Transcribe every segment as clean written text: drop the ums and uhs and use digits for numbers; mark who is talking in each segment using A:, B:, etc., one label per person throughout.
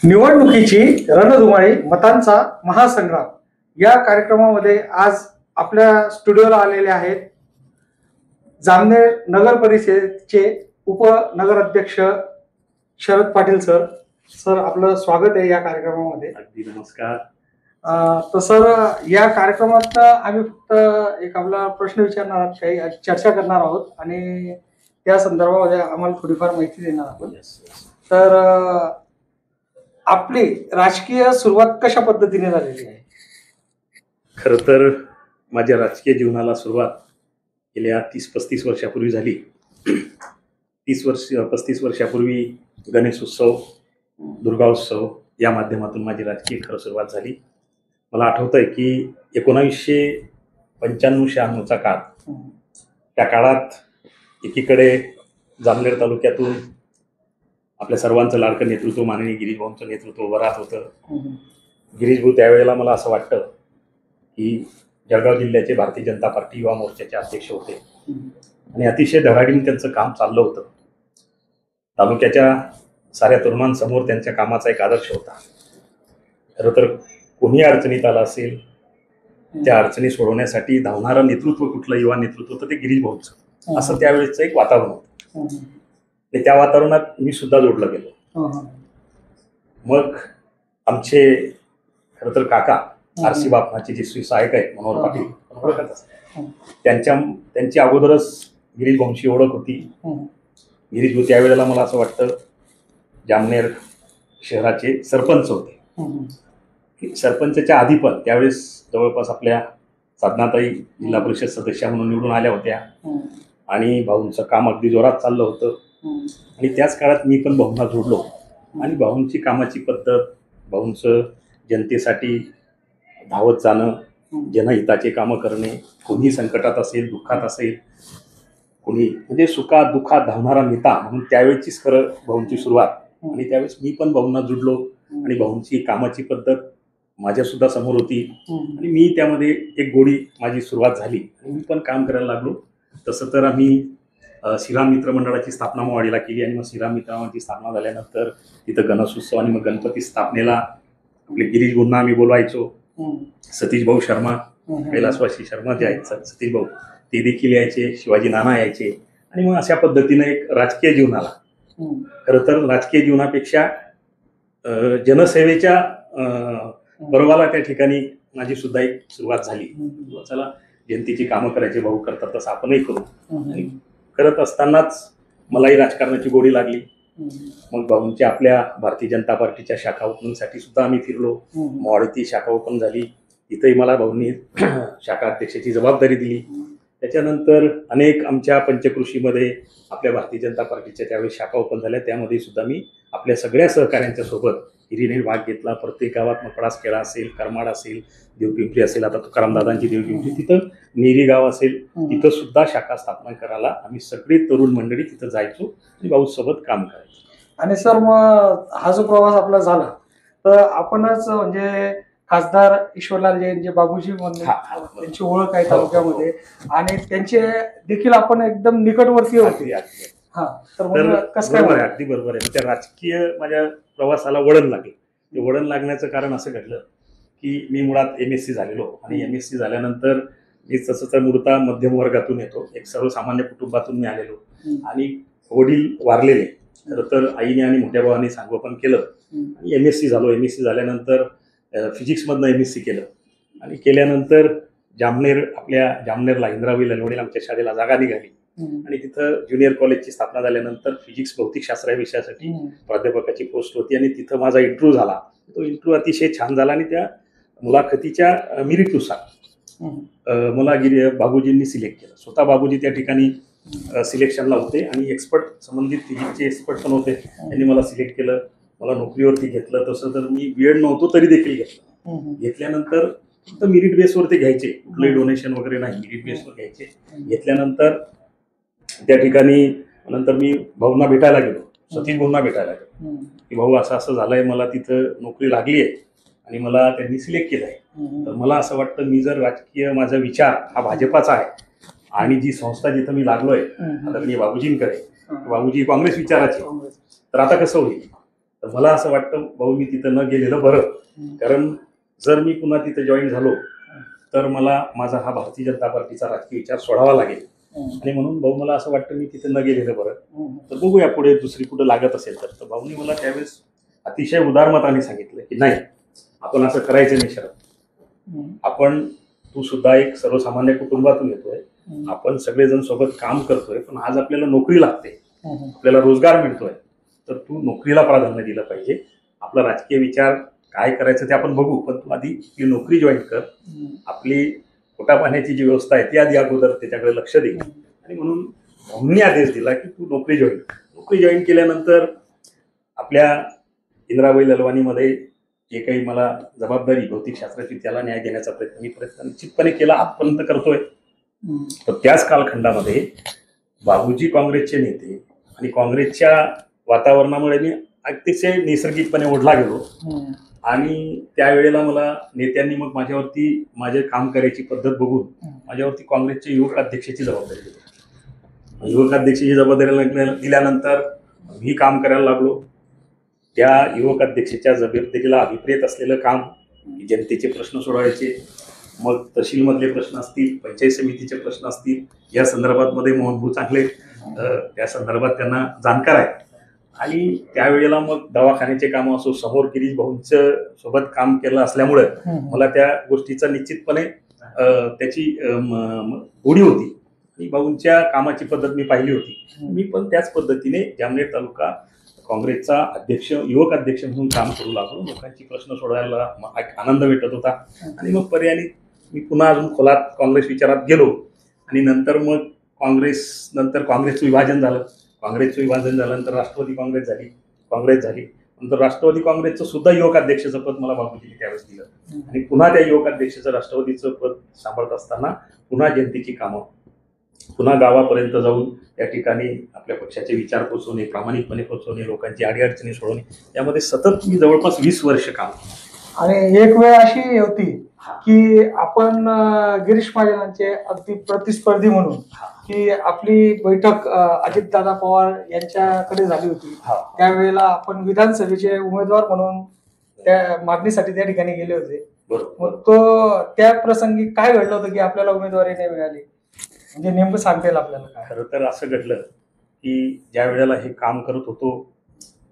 A: निवडणुकीची रणधुमाळी मतांचा महासंग्राम या कार्यक्रमामध्ये आज आपल्या स्टुडिओला आलेले आहेत जामनेर नगर परिषदेचे उपनगराध्यक्ष शरद पाटील सर. सर, आपलं स्वागत आहे या कार्यक्रमामध्ये.
B: अगदी नमस्कार.
A: तर सर, या कार्यक्रमात आम्ही फक्त एक आपला प्रश्न विचारणार आहोत, काही चर्चा करणार आहोत आणि त्या संदर्भामध्ये आम्हाला थोडीफार माहिती देणार आहोत. तर आपली राजकीय सुरुवात कशा पद्धतीने झालेली आहे?
B: खर तर माझ्या राजकीय जीवनाला सुरुवात गेल्या 30-35 वर्षापूर्वी झाली. 35 वर्षापूर्वी गणेशोत्सव, दुर्गाोत्सव या माध्यमातून माझी राजकीय खरं सुरुवात झाली. मला आठवतं आहे की 1995-96चा काळ. त्या काळात एकीकडे जामनेर तालुक्यातून आपल्या सर्वांचं लाडकं नेतृत्व माननीय गिरीश भाऊंचं नेतृत्व उभं राहत होतं. गिरीश भाऊ त्यावेळेला मला असं वाटतं की जळगाव जिल्ह्याचे भारतीय जनता पार्टी युवा मोर्चाचे अध्यक्ष होते आणि अतिशय धडाडीने त्यांचं काम चाललं होतं. तालुक्याच्या साऱ्या तरुणांसमोर त्यांच्या कामाचा एक आदर्श होता. खरं तर कोणी अडचणीत आला असेल, त्या अडचणी सोडवण्यासाठी धावणारं नेतृत्व कुठलं युवा नेतृत्व होतं ते गिरीश भाऊंचं, असं त्यावेळेचं एक वातावरण होतं. त्या वातावरणात मी सुद्धा जोडलं गेलो. मग आमचे खरं तर काका आरसी बापनाचे जे सहायक आहेत मनोहर पाटील, त्यांची अगोदरच गिरीश भाऊंची ओळख होती. गिरीश भाऊ त्यावेळेला मला असं वाटतं जामनेर शहराचे सरपंच होते. सरपंचच्या आधी पण त्यावेळेस जवळपास आपल्या साधनाताई जिल्हा परिषद सदस्या म्हणून निवडून आल्या होत्या आणि भाऊंचं काम अगदी जोरात चाललं होतं. आणि त्याच काळात मी पण भाऊंना जोडलो आणि भाऊंची कामाची पद्धत, भाऊंचं जनतेसाठी धावत जाणं, जनहिताचे कामं करणे, कोणी संकटात असेल, दुःखात असेल, कोणी म्हणजे सुखात दुःखात धावणारा नेता म्हणून त्यावेळेचीच खरं भाऊंची सुरुवात. आणि त्यावेळेस मी पण भाऊंना जुडलो आणि भाऊंची कामाची पद्धत माझ्यासुद्धा समोर होती आणि मी त्यामध्ये एक गोडी माझी सुरुवात झाली आणि मी पण काम करायला लागलो. तसं तर आम्ही श्रीराम मित्र मंडळाची स्थापना मोवाडीला केली आणि मग श्रीराम मित्र मंडळाची स्थापना झाल्यानंतर तिथं गणेशोत्सव आणि मग गणपती स्थापनेला आपले गिरीश भाऊंना आम्ही बोलवायचो. सतीश भाऊ शर्मा, कैलासवासी शर्मा जे आहेत सतीश भाऊ, ते देखील यायचे, शिवाजी नाना यायचे आणि मग अशा पद्धतीनं एक राजकीय जीवनाला, खरं तर राजकीय जीवनापेक्षा जनसेवेच्या बरोबरला त्या ठिकाणी माझी सुद्धा एक सुरुवात झाली. चला, जनतेची कामं करायचे, भाऊ करतात तसं आपणही करू. आणि करत असतानाच मलाही राजकारणाची गोडी लागली. मग भाऊंच्या आपल्या भारतीय जनता पार्टीच्या शाखा ओपनिंगसाठी सुद्धा आम्ही फिरलो. मोवाडीची शाखा ओपन झाली, तिथंही मला भाऊंनी शाखा अध्यक्षाची जबाबदारी दिली. त्याच्यानंतर अनेक आमच्या पंचकृषीमध्ये आपल्या भारतीय जनता पार्टीच्या त्यावेळी शाखा ओपन झाल्या, त्यामध्ये सुद्धा मी आपल्या सगळ्या सहकाऱ्यांच्या सोबत हिरीने भाग घेतला. प्रत्येक गावात मकडास खेळा असेल, करमाड असेल, देवपिंपरी असेल, आता तुकारामदादांची देवपिंपरी, तिथं नेरी गाव असेल, तिथं सुद्धा शाखा स्थापना करायला आम्ही सगळी तरुण मंडळी तिथं जायचो आणि भाऊसोबत काम करायचो.
A: आणि सर, मग हा जो प्रवास आपला झाला तर आपणच म्हणजे खासदार ईश्वरलाल जैन जे बाबूजी म्हणून त्यांची ओळख आहे तालुक्यामध्ये आणि त्यांचे देखील आपण एकदम निकटवर्ती होते.
B: तर कसं काय? अगदी बरोबर आहे. त्या राजकीय माझ्या प्रवासाला वळण लागलं. ते वळण लागण्याचं कारण असं घडलं की मी मुळात MSc झालेलो आणि MSc झाल्यानंतर मी तसं तर मूळतः मध्यम वर्गातून येतो, एक सर्वसामान्य कुटुंबातून मी आलेलो आणि वडील वारलेले. खरं तर आईने आणि मोठ्या भावाने संगोपन केलं आणि MSc झालो. MSc झाल्यानंतर फिजिक्समधनं MSc केलं आणि केल्यानंतर आपल्या जामनेरला इंद्राबाई ललवडीला आमच्या शाळेला जागा निघाली आणि तिथं ज्युनियर कॉलेजची स्थापना झाल्यानंतर फिजिक्स भौतिकशास्त्र या विषयासाठी प्राध्यापकाची पोस्ट होती आणि तिथं माझा इंटरव्ह्यू झाला. तो इंटरव्ह्यू अतिशय छान झाला आणि त्या मुलाखतीच्या मेरिटनुसार मला बाबूजींनी सिलेक्ट केलं. स्वतः बाबूजी त्या ठिकाणी सिलेक्शनला होते आणि एक्सपर्ट, संबंधित फिजिक्सचे एक्सपर्ट पण होते. त्यांनी मला सिलेक्ट केलं, मला नोकरीवरती घेतलं. तसं तर मी बीएड नव्हतो तरी देखील घेतलं. घेतल्यानंतर फक्त मेरिट बेसवरती घ्यायचे, कुठलंही डोनेशन वगैरे नाही, मेरिट बेसवर घ्यायचे. घेतल्यानंतर त्या ठिकाणी नंतर मी भाऊंना भेटायला गेलो, सतीश भाऊंना भेटायला गेलो की भाऊ असं असं झालंय, मला तिथं नोकरी लागली आहे आणि मला त्यांनी सिलेक्ट केलं आहे. तर मला असं वाटतं मी जर राजकीय माझा विचार हा भाजपाचा आहे आणि जी संस्था जिथं मी लागलोय आदरणीय बाबूजींकडे, बाबूजी काँग्रेस विचाराचे, तर आता कसं होईल? तर मला असं वाटतं भाऊ मी तिथं न गेलेलं बरं, कारण जर मी पुन्हा तिथं जॉईन झालो तर मला माझा हा भारतीय जनता पार्टीचा राजकीय विचार सोडावा लागेल. आणि म्हणून भाऊ मला असं वाटतं मी तिथं न गेलेलं बरं. तर बघूया पुढे दुसरी कुठं लागत असेल तर भाऊनी मला त्यावेळेस अतिशय उदारमताने सांगितलं की नाही, आपण असं करायचं नाही शरद, आपण तू सुद्धा एक सर्वसामान्य कुटुंबातून येतोय, आपण सगळेजण सोबत काम करतोय, पण आज आपल्याला नोकरी लागते, आपल्याला रोजगार मिळतोय, तर तू नोकरीला प्राधान्य दिलं पाहिजे. आपला राजकीय विचार काय करायचं ते आपण बघू, पण तू आधी आपली नोकरी जॉईन कर, आपली पोटा पाण्याची जी व्यवस्था आहे ती आधी अगोदर त्याच्याकडे लक्ष दे. आणि म्हणून भाऊंनी आदेश दिला की तू नोकरी जॉईन केल्यानंतर आपल्या इंदिराबाई ललवानीमध्ये जे काही मला जबाबदारी भौतिकशास्त्राची त्याला न्याय देण्याचा प्रयत्न निश्चितपणे केला, आजपर्यंत करतोय. तर त्याच कालखंडामध्ये बाबूजी काँग्रेसचे नेते आणि काँग्रेसच्या वातावरणामुळे मी अतिशय नैसर्गिकपणे ओढला गेलो. आणि त्यावेळेला मला नेत्यांनी मग माझे काम करायची पद्धत बघून माझ्यावरती काँग्रेसचे युवक अध्यक्षाची जबाबदारी दिली. युवक अध्यक्षाची जबाबदारी दिल्यानंतर मी काम करायला लागलो. त्या युवक अध्यक्षाच्या जबाबदारीला अभिप्रेत असलेलं काम, जनतेचे प्रश्न सोडवायचे, मग तहसीलमधले प्रश्न असतील, पंचायत समितीचे प्रश्न असतील, या संदर्भात मध्ये मोहनभाऊ चांगले त्या संदर्भात त्यांना जाणकार आहे. आणि त्यावेळेला मग दवाखान्याचे काम असो, समोर गिरीश भाऊंचं सोबत काम केलं असल्यामुळे मला त्या गोष्टीचा निश्चितपणे त्याची गोडी होती. आणि भाऊंच्या कामाची पद्धत मी पाहिली होती. मी पण त्याच पद्धतीने जामनेर तालुका काँग्रेसचा युवक अध्यक्ष म्हणून काम करू लागलो. लोकांची प्रश्न सोडवायला आनंद भेटत होता. आणि मग पर्यायी मी पुन्हा अजून खोलात काँग्रेस विचारात गेलो. आणि नंतर मग काँग्रेसचं विभाजन झालं. काँग्रेसचं विभाजन झाल्यानंतर राष्ट्रवादी काँग्रेस झाली. नंतर राष्ट्रवादी काँग्रेसचं सुद्धा युवक अध्यक्षाचं पद मला बाबूजींनी त्यावेळेस दिलं. आणि पुन्हा त्या युवक अध्यक्षाचं राष्ट्रवादीचं पद सांभाळत असताना पुन्हा जनतेची कामं, पुन्हा गावापर्यंत जाऊन त्या ठिकाणी आपल्या पक्षाचे विचार पोचवणे, प्रामाणिकपणे पोचवणे, लोकांची अडीअडचणी सोडवणे, यामध्ये सतत मी जवळपास 20 वर्ष काम.
A: आणि एक वेळ अशी होती की आपण गिरीश महाजनांचे अगदी प्रतिस्पर्धी म्हणून की आपली बैठक अजितदादा पवार यांच्याकडे झाली होती. त्यावेळेला आपण विधानसभेचे उमेदवार म्हणून त्या मागणीसाठी त्या ठिकाणी गेले होते. मग त्या प्रसंगी काय घडलं होतं की आपल्याला उमेदवारी नाही मिळाली, म्हणजे नेमकं सांगता येईल आपल्याला काय?
B: खरं तर असं घडलं की ज्या वेळेला हे काम करत होतो,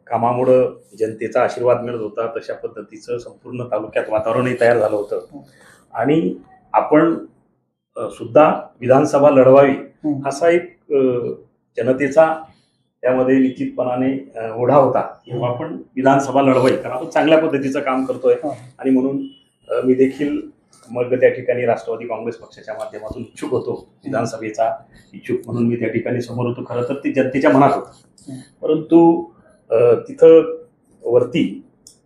B: कामामुळं जनतेचा आशीर्वाद मिळत होता, तशा पद्धतीचं संपूर्ण तालुक्यात वातावरणही तयार झालं होतं. आणि आपण सुद्धा विधानसभा लढवावी असा एक जनतेचा त्यामध्ये निश्चितपणाने ओढा होता किंवा आपण विधानसभा लढवावी, कारण आपण चांगल्या पद्धतीचं काम करतोय. आणि म्हणून मी देखील मग त्या ठिकाणी राष्ट्रवादी काँग्रेस पक्षाच्या माध्यमातून इच्छुक होतो, विधानसभेचा इच्छुक म्हणून मी त्या ठिकाणी समोर होतो. खरं तर ते जनतेच्या मनात होतं. परंतु तिथं वरती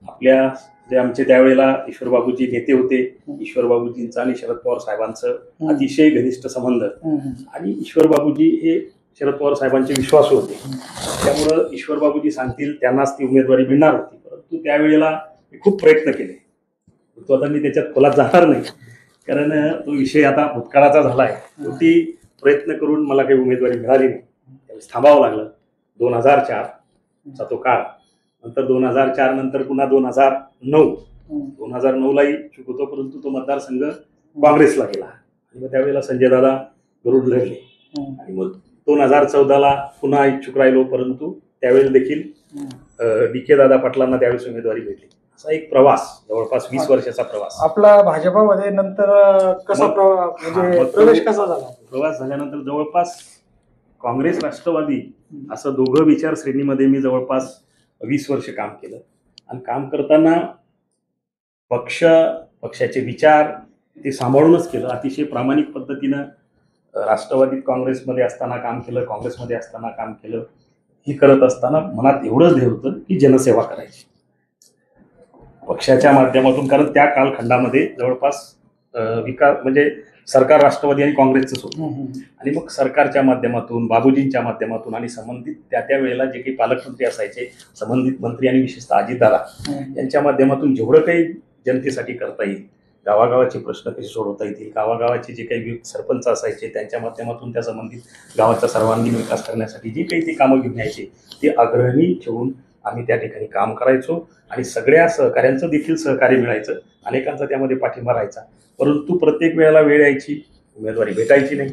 B: आपल्या जे आमचे त्यावेळेला ईश्वरबाबूजी नेते होते, ईश्वरबाबूजींचा आणि शरद पवार साहेबांचं अतिशय घनिष्ठ संबंध. आणि ईश्वरबाबूजी हे शरद पवार साहेबांचे विश्वासू होते. त्यामुळं ईश्वरबाबूजी सांगतील त्यांनाच ती उमेदवारी मिळणार होती. परंतु त्यावेळेला मी खूप प्रयत्न केले. तो आता मी त्याच्यात खोलात जाणार नाही, कारण तो विषय आता भूतकाळाचा झाला आहे. शेवटी प्रयत्न करून मला काही उमेदवारी मिळाली नाही, त्यावेळेस थांबावं लागलं. 2004चा तो काळ. नंतर 2004 नंतर पुन्हा 2009लाही इच्छुक होतो, परंतु तो मतदारसंघ काँग्रेसला गेला. आणि मग त्यावेळेला संजय दादा गरुड लढले. आणि मग 2014ला पुन्हा इच्छुक राहिलो, परंतु त्यावेळेस देखील DK दादा पाटलांना त्यावेळेस उमेदवारी भेटली. असा एक प्रवास, जवळपास 20 वर्षाचा प्रवास
A: आपला भाजपामध्ये. नंतर कसा प्रवेश कसा झाला?
B: प्रवास झाल्यानंतर जवळपास काँग्रेस राष्ट्रवादी असं दोघं विचार श्रेणीमध्ये मी जवळपास 20 वर्ष काम केलं. आणि काम करताना पक्षाचे विचार ते सांभाळूनच केलं. अतिशय प्रामाणिक पद्धतीनं राष्ट्रवादी काँग्रेसमध्ये असताना काम केलं, काँग्रेसमध्ये असताना काम केलं. हे करत असताना मनात एवढंच ध्येय होतं की जनसेवा करायची पक्षाच्या माध्यमातून. कारण त्या कालखंडामध्ये जवळपास विकास म्हणजे सरकार राष्ट्रवादी आणि काँग्रेसचंच होतं. आणि मग सरकारच्या माध्यमातून, बाबूजींच्या माध्यमातून आणि संबंधित त्या वेळेला जे काही पालकमंत्री असायचे, संबंधित मंत्री आणि विशेषतः अजितदादा यांच्या माध्यमातून जेवढं काही जनतेसाठी करता येईल, गावागावाचे प्रश्न कसे सोडवता येतील, गावागावाचे जे काही सरपंच असायचे त्यांच्या माध्यमातून त्या संबंधित गावाचा सर्वांगीण विकास करण्यासाठी जे काही ते कामं घेऊन यायचे, ते अग्रणी ठेवून आम्ही त्या ठिकाणी काम करायचो आणि सगळ्या सहकाऱ्यांचं देखील सहकार्य मिळायचं, अनेकांचा त्यामध्ये पाठिंबा राहायचा. परंतु प्रत्येक वेळेला वेळ यायची, उमेदवारी भेटायची नाही,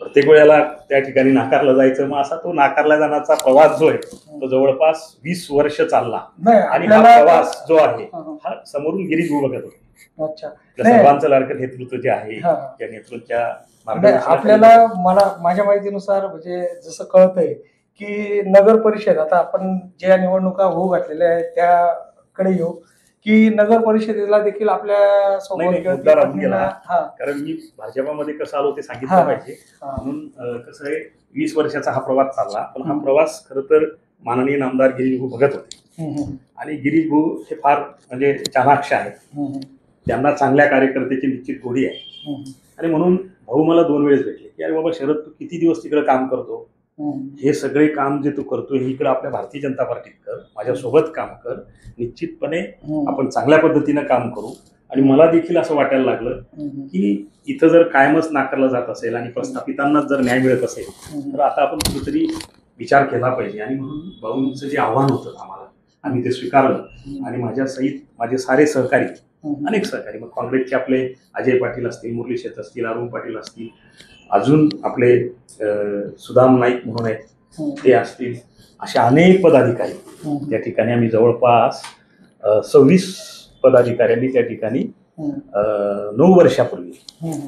B: प्रत्येक वेळेला त्या ठिकाणी नाकारलं जायचं. मग असा तो नाकारला जाण्याचा प्रवास जो आहे तो जवळपास 20 वर्ष चालला. आणि हा प्रवास जो आहे हा समोरून गिरीश भाऊ बघत होते.
A: अच्छा,
B: सर्वांचं लाडकं नेतृत्व जे आहे त्या नेतृत्वाच्या
A: आपल्याला मला माझ्या माहितीनुसार म्हणजे जसं कळतंय की नगर परिषद आता आपण ज्या निवडणुका होऊ घातलेल्या आहेत त्याकडे येऊ की नगर परिषदेला देखील आपल्या सोबत
B: कारण मी भाजपामध्ये कसं आलो ते सांगितलं पाहिजे. म्हणून कसं आहे 20 वर्षाचा हा प्रवास चालला. पण हा प्रवास खरं तर माननीय नामदार गिरीश भाऊ बघत होते आणि गिरीश भाऊ हे फार म्हणजे चाणाक्ष आहेत. त्यांना चांगल्या कार्यकर्त्याची निश्चित गोडी आहे आणि म्हणून भाऊ मला 2 वेळेस भेटले की अरे बाबा शरद तू किती दिवस तिकडे काम करतो, हे सगळे काम जे तू करतोय इकडे आपल्या भारतीय जनता पार्टीत कर, माझ्यासोबत काम कर, निश्चितपणे आपण चांगल्या पद्धतीनं काम करू. आणि मला देखील असं वाटायला लागलं की इथं जर कायमच नाकारलं जात असेल आणि प्रस्थापितांनाच जर न्याय मिळत असेल तर आता आपण कुठेतरी विचार केला पाहिजे. आणि म्हणून भाऊंचं जे आव्हान होतं आम्हाला आम्ही ते स्वीकारलं आणि माझ्या सहित माझे सारे सहकारी, अनेक सहकारी, मग काँग्रेसचे आपले अजय पाटील असतील, मुरली शेत असतील, अरुण पाटील असतील, अजून आपले सुदाम नाईक म्हणून आहेत ते असतील, अशा अनेक पदाधिकारी त्या ठिकाणी आम्ही जवळपास 26 पदाधिकाऱ्यांनी त्या ठिकाणी 9 वर्षापूर्वी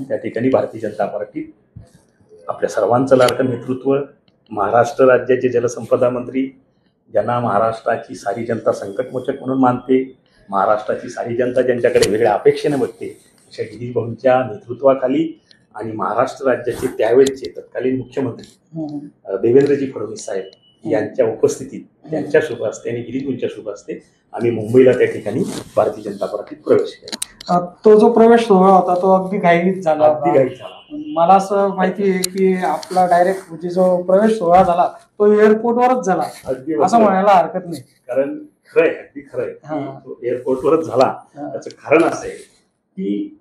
B: त्या ठिकाणी भारतीय जनता पार्टीत आपल्या सर्वांचं लाडकं नेतृत्व, महाराष्ट्र राज्याचे जलसंपदा मंत्री, ज्यांना महाराष्ट्राची सारी जनता संकटमोचक म्हणून मानते, महाराष्ट्राची सारी जनता ज्यांच्याकडे वेगळ्या अपेक्षेने बघते, अशा गिरीश भाऊंच्या नेतृत्वाखाली आणि महाराष्ट्र राज्याचे त्यावेळेचे तत्कालीन मुख्यमंत्री देवेंद्रजी फडणवीस साहेब यांच्या उपस्थितीत, त्यांच्या शुभ हस्ते आणि गिरीश भाऊंच्या शुभ हस्ते आम्ही मुंबईला त्या ठिकाणी भारतीय जनता पार्टीत प्रवेश केला.
A: तो जो प्रवेश सोहळा होता तो अगदी घाईत झाला.
B: अगदी घाईत झाला.
A: मला असं माहिती आहे की आपला डायरेक्ट म्हणजे जो प्रवेश सोहळा झाला तो एअरपोर्टवरच झाला असं म्हणायला हरकत नाही.
B: कारण खरंय, अगदी खरंय, तो एअरपोर्टवरच झाला. त्याचं कारण असं आहे की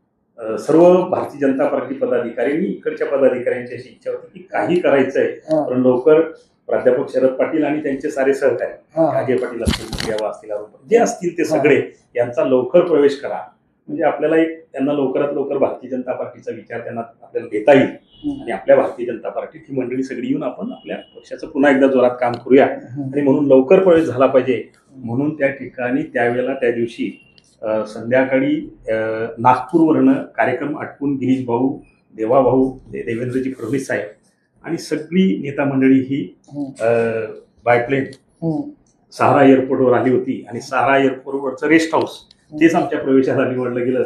B: सर्व भारतीय जनता पार्टी पदाधिकाऱ्यांनी इकडच्या पदाधिकाऱ्यांची अशी इच्छा होती की काही करायचंय पण लवकर प्राध्यापक शरद पाटील आणि त्यांचे सारे सहकारी अजय पाटील असतील, मुखियावा असतील, जे असतील ते सगळे यांचा लवकर प्रवेश करा, म्हणजे आपल्याला एक त्यांना लवकरात लवकर भारतीय जनता पार्टीचा विचार त्यांना आपल्याला देता येईल आणि आपल्या भारतीय जनता पार्टीत ही मंडळी सगळी येऊन आपण आपल्या पक्षाचं पुन्हा एकदा जोरात काम करूया आणि म्हणून लवकर प्रवेश झाला पाहिजे. म्हणून त्या ठिकाणी त्यावेळेला त्या दिवशी संध्याकाळी नागपूरवरनं कार्यक्रम आटपून गिरीश भाऊ, देवा भाऊ, देवेंद्रजी फडणवीस साहेब आणि सगळी नेता मंडळी ही बायप्लेन सहारा एअरपोर्टवर आली होती आणि सहारा एअरपोर्टवरचं रेस्ट हाऊस तेच आमच्या प्रवेशाला निवडलं गेलं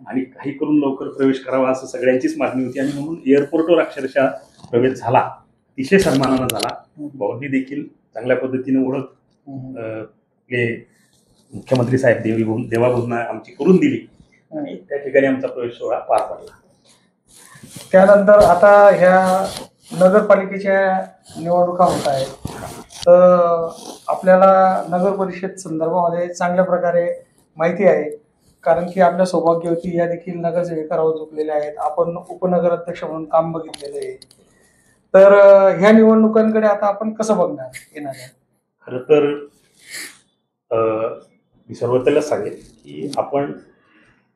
B: आणि काही करून लवकर प्रवेश करावा असं सगळ्यांचीच मागणी होती आणि म्हणून एअरपोर्टवर अक्षरशः प्रवेश झाला, अतिशय सन्मानानं झाला. भाऊंनी देखील चांगल्या पद्धतीने ओळख आपले मुख्यमंत्री साहेब देवाभाऊंना आमची करून दिली आणि त्या ठिकाणी आमचा प्रवेश सोहळा पार पडला.
A: त्यानंतर आता ह्या नगरपालिकेच्या निवडणुका होत आहेत तर आपल्याला नगर परिषद संदर्भामध्ये चांगल्या प्रकारे माहिती आहे कारण की आपल्या सौभाग्यवती या देखील नगरसेविका राहून झुकलेल्या आहेत. आपण उपनगर अध्यक्ष म्हणून काम बघितलेलं आहे. तर ह्या निवडणुकांकडे आता आपण कसं बघणार येणार आहे?
B: खरं तर मी सर्वतेला सांगेन की आपण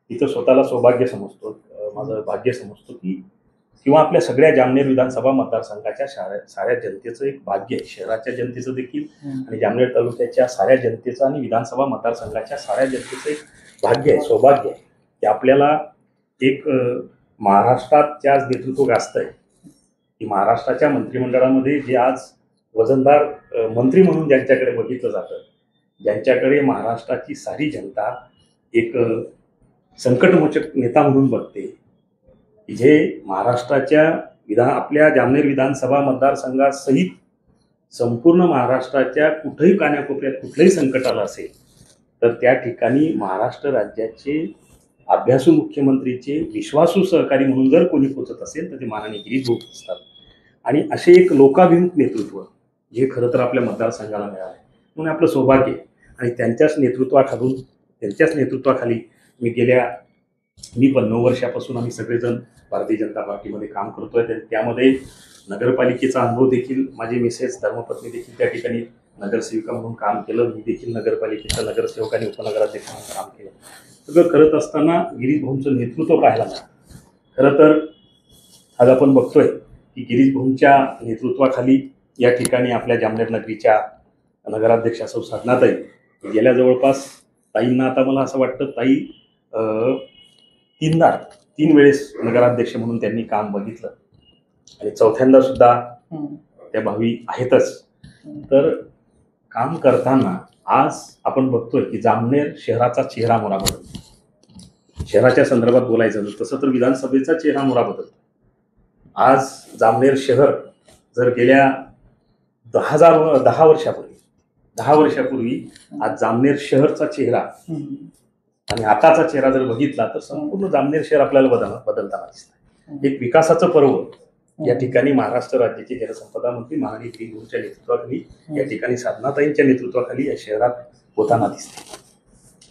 B: इथं स्वतःला सौभाग्य समजतो, माझं भाग्य समजतो की किंवा आपल्या सगळ्या जामनेर विधानसभा मतदारसंघाच्या साऱ्या जनतेचं एक भाग्य आहे, शहराच्या जनतेचं देखील आणि जामनेर तालुक्याच्या साऱ्या जनतेचं आणि विधानसभा मतदारसंघाच्या साऱ्या जनतेचं एक भाग्य आहे, सौभाग्य आहे की आपल्याला एक महाराष्ट्रात जे आज नेतृत्व गाजतंय की महाराष्ट्राच्या मंत्रिमंडळामध्ये जे आज वजनदार मंत्री म्हणून ज्यांच्याकडे बघितलं जातं, ज्यांच्याकडे महाराष्ट्राची सारी जनता एक संकटमोचक नेता म्हणून बघते, जे महाराष्ट्राच्या आपल्या जामनेर विधानसभा मतदारसंघासहित संपूर्ण महाराष्ट्राच्या कुठेही कानाकोपऱ्यात कुठलंही संकट आलं असेल तर त्या ठिकाणी महाराष्ट्र राज्याचे अभ्यासू मुख्यमंत्रीचे विश्वासू सहकारी म्हणून जर कोणी पोचत असेल तर ते माननीय गिरीश भाऊ असतात. आणि असे एक लोकाभिमुख नेतृत्व जे खरं तर आपल्या मतदारसंघाला मिळालं म्हणून आपलं सौभाग्य आहे आणि त्यांच्याच नेतृत्वाखाली मी पण 9 वर्षापासून आम्ही सगळेजण भारतीय जनता पार्टीमध्ये काम करतोय. त्यामध्ये नगरपालिकेचा अनुभव देखील माझी मिसेस धर्मपत्नी देखील त्या ठिकाणी नगरसेविका म्हणून काम केलं, मी देखील नगरपालिकेच्या नगरसेवक आणि उपनगराध्यक्ष म्हणून काम केलं. सगळं करत असताना गिरीश भाऊंचं नेतृत्व पाहायला मिळालं. खरं तर आज आपण बघतोय की गिरीश भाऊंच्या नेतृत्वाखाली या ठिकाणी आपल्या जामनेर नगरीच्या नगराध्यक्षा सौ साधनाताई गेल्या जवळपास ताईंना आता मला असं वाटतं ताई 3 वेळेस नगराध्यक्ष म्हणून त्यांनी काम बघितलं आणि चौथ्यांदा सुद्धा त्या भावी आहेतच. तर काम करताना आज आपण बघतोय की जामनेर शहराचा चेहरा मोहरा बदलतो. शहराच्या संदर्भात बोलायचं तसं तर विधानसभेचा चेहरा मोहरा बदलतो. आज जामनेर शहर जर गेल्या 10 वर्षापूर्वी आज जामनेर शहरचा चेहरा आणि आताचा चेहरा जर बघितला तर संपूर्ण जामनेर शहर आपल्याला बदलताना दिसतं. एक विकासाचं पर्व या ठिकाणी महाराष्ट्र राज्याचे जलसंपदा मंत्री माननीय गिरीश भाऊंच्या नेतृत्वाखाली या ठिकाणी साधनाताईंच्या नेतृत्वाखाली या शहरात होताना दिसते.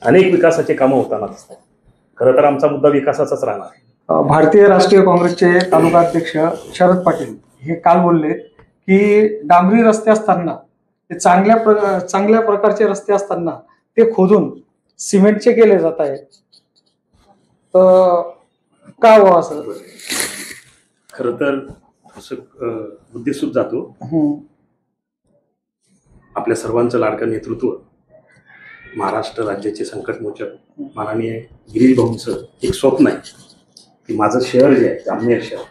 B: अनेक विकासाचे कामं होताना दिसतात. खरं तर आमचा मुद्दा विकासाचाच राहणार आहे.
A: भारतीय राष्ट्रीय काँग्रेसचे तालुका अध्यक्ष शरद पाटील हे काल बोलले की डांबरी रस्ते असताना ते चांगल्या प्रकारचे रस्ते असताना ते खोदून सिमेंटचे केले जात आहेत. तर का हो असं?
B: खरं तर असं उद्देशून जातो. आपल्या सर्वांचं लाडकं नेतृत्व महाराष्ट्र राज्याचे संकटमोचक माननीय गिरीश भाऊंचं एक स्वप्न आहे की माझं शहर जे आहे जामनेर शहर,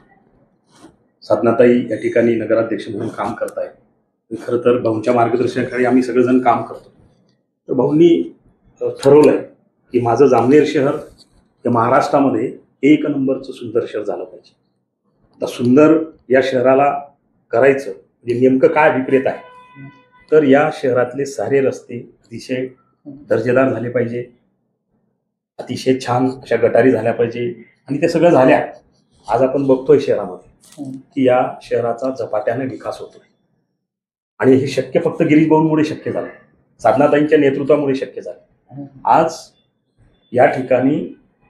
B: साधनाताई या ठिकाणी नगराध्यक्ष म्हणून काम करतायत. खरं तर भाऊंच्या मार्गदर्शनाखाली आम्ही सगळेजण काम करतो. तर भाऊंनी ठरवलंय की माझं जामनेर शहर हे महाराष्ट्रामध्ये 1 नंबरचं सुंदर शहर झालं पाहिजे. आता सुंदर या शहराला करायचं म्हणजे नेमकं काय अभिप्रेत आहे, तर या शहरातले सारे रस्ते अतिशय दर्जेदार झाले पाहिजे, अतिशय छान अशा गटारी झाल्या पाहिजे. आणि ते सगळं झाल्या आज आपण बघतोय शहरामध्ये की या शहराचा झपाट्याने विकास होतोय. आणि हे शक्य फक्त गिरीश भाऊंमुळे शक्य झालं, साधनाताईंच्या नेतृत्वामुळे शक्य झालं. आज या ठिकाणी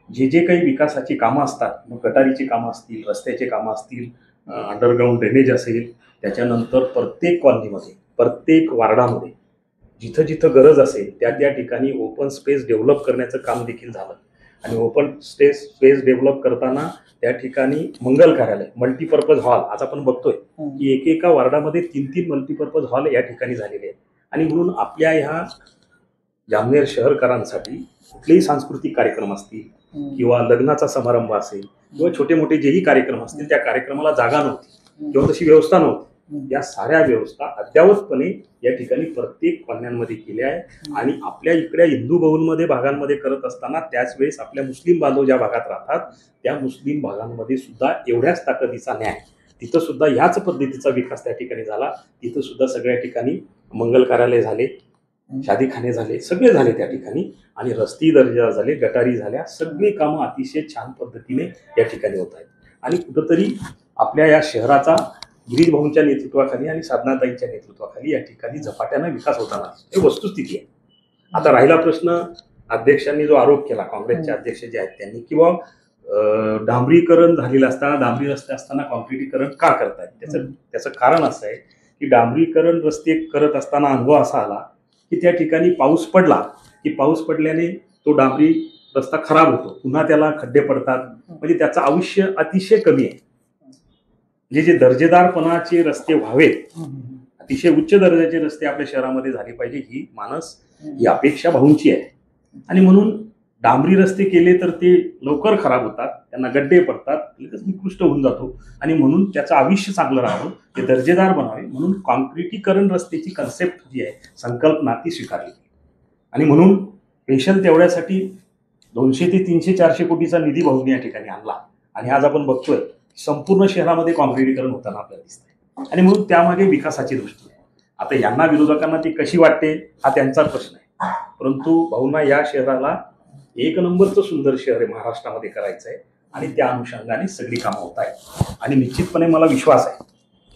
B: जे काही विकासाची कामं असतात, मग गटारीची कामं असतील, रस्त्याची कामं असतील, अंडरग्राऊंड ड्रेनेज असेल, त्याच्यानंतर प्रत्येक कॉलनीमध्ये प्रत्येक वार्डामध्ये जिथं जिथं गरज असेल त्या ठिकाणी ओपन स्पेस डेव्हलप करण्याचं काम देखील झालं. आणि ओपन स्पेस डेव्हलप करताना त्या ठिकाणी मंगल कार्यालय, मल्टीपर्पज हॉल आज आपण बघतोय की एकेका वार्डामध्ये 3 मल्टीपर्पज हॉल या ठिकाणी झालेले आहेत. आणि म्हणून आपल्या ह्या जामनेर शहरकरांसाठी कुठलेही सांस्कृतिक कार्यक्रम असतील किंवा लग्नाचा समारंभ असेल किंवा छोटे मोठे जेही कार्यक्रम असतील त्या कार्यक्रमाला जागा नव्हती किंवा तशी व्यवस्था नव्हती. या साऱ्या व्यवस्था अद्यावतपणे या ठिकाणी प्रत्येक कॉलन्यांमध्ये केल्या आहे. आणि आपल्या इकडल्या हिंदू बहुलमध्ये भागांमध्ये करत असताना त्याच वेळेस आपल्या मुस्लिम बांधव ज्या भागात राहतात त्या मुस्लिम भागांमध्ये सुद्धा एवढ्याच ताकदीचा न्याय, तिथं सुद्धा ह्याच पद्धतीचा विकास त्या ठिकाणी झाला. तिथं सुद्धा सगळ्या ठिकाणी मंगल कार्यालय झाले, शादीखाने झाले, सगळे झाले त्या ठिकाणी. आणि रस्ती दर्जा झाले, गटारी झाल्या, सगळी कामं अतिशय छान पद्धतीने या ठिकाणी होत आहेत. आणि कुठंतरी आपल्या या शहराचा गिरीश भाऊंच्या नेतृत्वाखाली आणि साधनाताईंच्या नेतृत्वाखाली या ठिकाणी झपाट्यानं विकास होताना हे वस्तुस्थिती आहे. आता राहिला प्रश्न, अध्यक्षांनी जो आरोप केला, काँग्रेसचे अध्यक्ष जे आहेत त्यांनी, किंवा डांबरीकरण झालेलं असताना, डांबरी रस्ते असताना कॉन्क्रिटीकरण का करतायत, त्याचं कारण असं आहे की डांबरीकरण रस्ते करत असताना अनुभव असा आला की त्या ठिकाणी पाऊस पडला की पाऊस पडल्याने तो डांबरी रस्ता खराब होतो, पुन्हा त्याला खड्डे पडतात, म्हणजे त्याचं आयुष्य अतिशय कमी आहे. जे दर्जेदारपणाचे रस्ते व्हावेत, अतिशय उच्च दर्जाचे रस्ते आपल्या शहरामध्ये झाले पाहिजे, ही मानस ही अपेक्षा भाऊंची आहे. आणि म्हणून डांबरी रस्ते केले तर ते लवकर खराब होतात, त्यांना गड्डे पडतात, लगेच निकृष्ट होऊन जातो. आणि म्हणून त्याचं आयुष्य चांगलं राहावं, ते दर्जेदार बनावे म्हणून कॉन्क्रिटीकरण रस्त्याची कन्सेप्ट जी आहे, संकल्पना ती स्वीकारली. आणि म्हणून स्पेशल तेवढ्यासाठी 200 ते 300 400 कोटीचा निधी भाऊंनी या ठिकाणी आणला. आणि आज आपण बघतोय संपूर्ण शहरामध्ये कॉन्क्रिटीकरण होताना आपल्याला दिसतंय. आणि म्हणून त्यामागे विकासाची दृष्टी आहे. आता यांना विरोधकांना ती कशी वाटते हा त्यांचा प्रश्न आहे, परंतु भाऊंना या शहराला 1 नंबरचं सुंदर शहर आहे महाराष्ट्रामध्ये करायचं आहे. आणि त्या अनुषंगाने सगळी कामं होत आहेत. आणि निश्चितपणे मला विश्वास आहे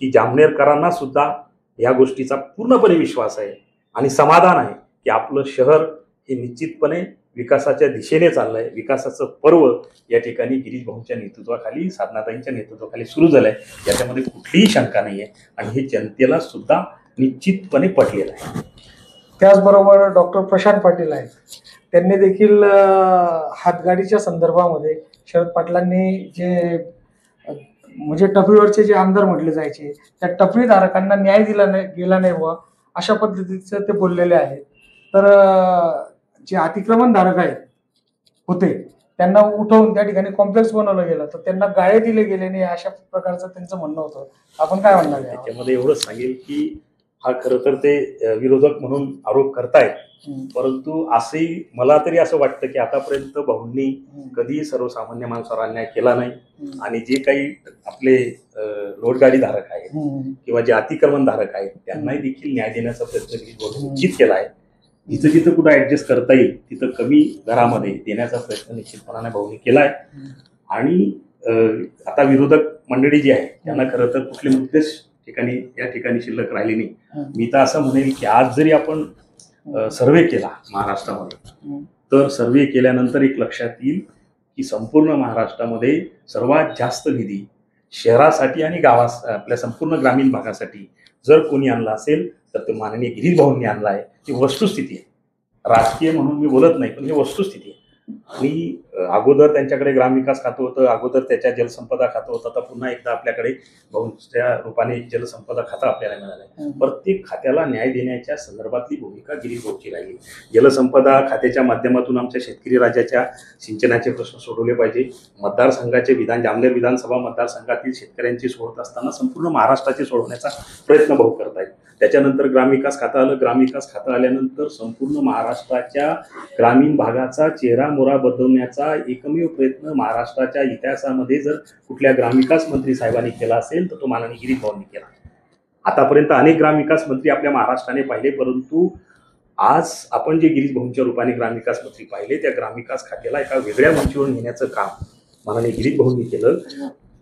B: की जामनेरकरांना सुद्धा या गोष्टीचा पूर्णपणे विश्वास आहे आणि समाधान आहे की आपलं शहर हे निश्चितपणे विकासाच्या दिशेने चाललंय. विकासाचं पर्व या ठिकाणी गिरीश भाऊंच्या नेतृत्वाखाली, साधनाताईंच्या नेतृत्वाखाली सुरू झालंय, याच्यामध्ये कुठलीही शंका नाही आहे. आणि हे जनतेला सुद्धा निश्चितपणे पटलेला आहे.
A: त्याचबरोबर डॉक्टर प्रशांत पाटील आहेत, त्यांनी देखील हातगाडीच्या संदर्भामध्ये शरद पाटलांनी जे म्हणजे टपरीवरचे जे आमदार म्हटले जायचे त्या टपरीधारकांना न्याय दिला नाही गेला नाही बुवा अशा पद्धतीचं ते बोललेले आहेत. तर जे अतिक्रमण धारक आहेत होते त्यांना उठवून त्या ठिकाणी कॉम्प्लेक्स बनवलं गेलं, तर त्यांना गाळे दिले गेले नाही अशा प्रकारचं त्यांचं म्हणणं होतं. आपण काय म्हणणार यावर?
B: त्याच्यामध्ये एवढंच सांगेल की हा खरं तर ते विरोधक म्हणून आरोप करतायत, परंतु असेही मला तरी असं वाटतं की आतापर्यंत भाऊंनी कधी सर्वसामान्य माणसावर अन्याय केला नाही आणि जे काही आपले लोटगाडी धारक आहेत किंवा जे अतिक्रमण धारक आहेत त्यांनाही देखील न्याय देण्याचा प्रयत्न निश्चित केला आहे. जिथं जिथं कुठं ऍडजस्ट करता येईल तिथं कमी दरामध्ये देण्याचा प्रयत्न निश्चितपणाने भाऊंनी केला आहे. आणि आता विरोधक मंडळी जी आहे त्यांना खरं तर कुठले मुद्देच या ठिकाणी शिल्लक राहिले नाही. मी तर असं म्हणेल की आज जरी आपण सर्वे केला महाराष्ट्रामध्ये तर सर्वे केल्यानंतर एक लक्षात येईल की संपूर्ण महाराष्ट्रामध्ये सर्वात जास्त निधी शहरासाठी आणि आपल्या संपूर्ण ग्रामीण भागासाठी जर कोणी आणला असेल तर ते माननीय गिरीश भाऊंनी आणला आहे. ही वस्तुस्थिती आहे. राजकीय म्हणून मी बोलत नाही, पण ही वस्तुस्थिती आहे. आणि अगोदर त्यांच्याकडे ग्रामविकास खातं होतं, अगोदर त्याच्या जलसंपदा खातं होतं, आता पुन्हा एकदा आपल्याकडे भाऊंच्या रूपाने जलसंपदा खातं आपल्याला मिळालंय. प्रत्येक खात्याला न्याय देण्याच्या संदर्भातली भूमिका गिरीश भाऊची राहिली. जलसंपदा खात्याच्या माध्यमातून आमच्या शेतकरी राज्याच्या सिंचनाचे प्रश्न सोडवले पाहिजे. मतदारसंघाचे जामनेर विधानसभा मतदारसंघातील शेतकऱ्यांची सोडत असताना संपूर्ण महाराष्ट्राचे सोडवण्याचा प्रयत्न भाऊ करतायत. त्याच्यानंतर ग्रामविकास खातं आलं. ग्रामविकास खातं आल्यानंतर संपूर्ण महाराष्ट्राच्या ग्रामीण भागाचा चेहरामोहरा बदलण्याचा एकमेव प्रयत्न महाराष्ट्राच्या इतिहासामध्ये जर कुठल्या ग्रामविकास मंत्री साहेबांनी केला असेल तर तो माननीय गिरीश भाऊंनी केला. आतापर्यंत अनेक ग्रामविकास मंत्री आपल्या महाराष्ट्राने पाहिले, परंतु आज आपण जे गिरीश भाऊंच्या रूपाने ग्रामविकास मंत्री पाहिले त्या ग्रामविकास खात्याला एका वेगळ्या मंचीवर नेण्याचं काम माननीय गिरीश भाऊंनी केलं.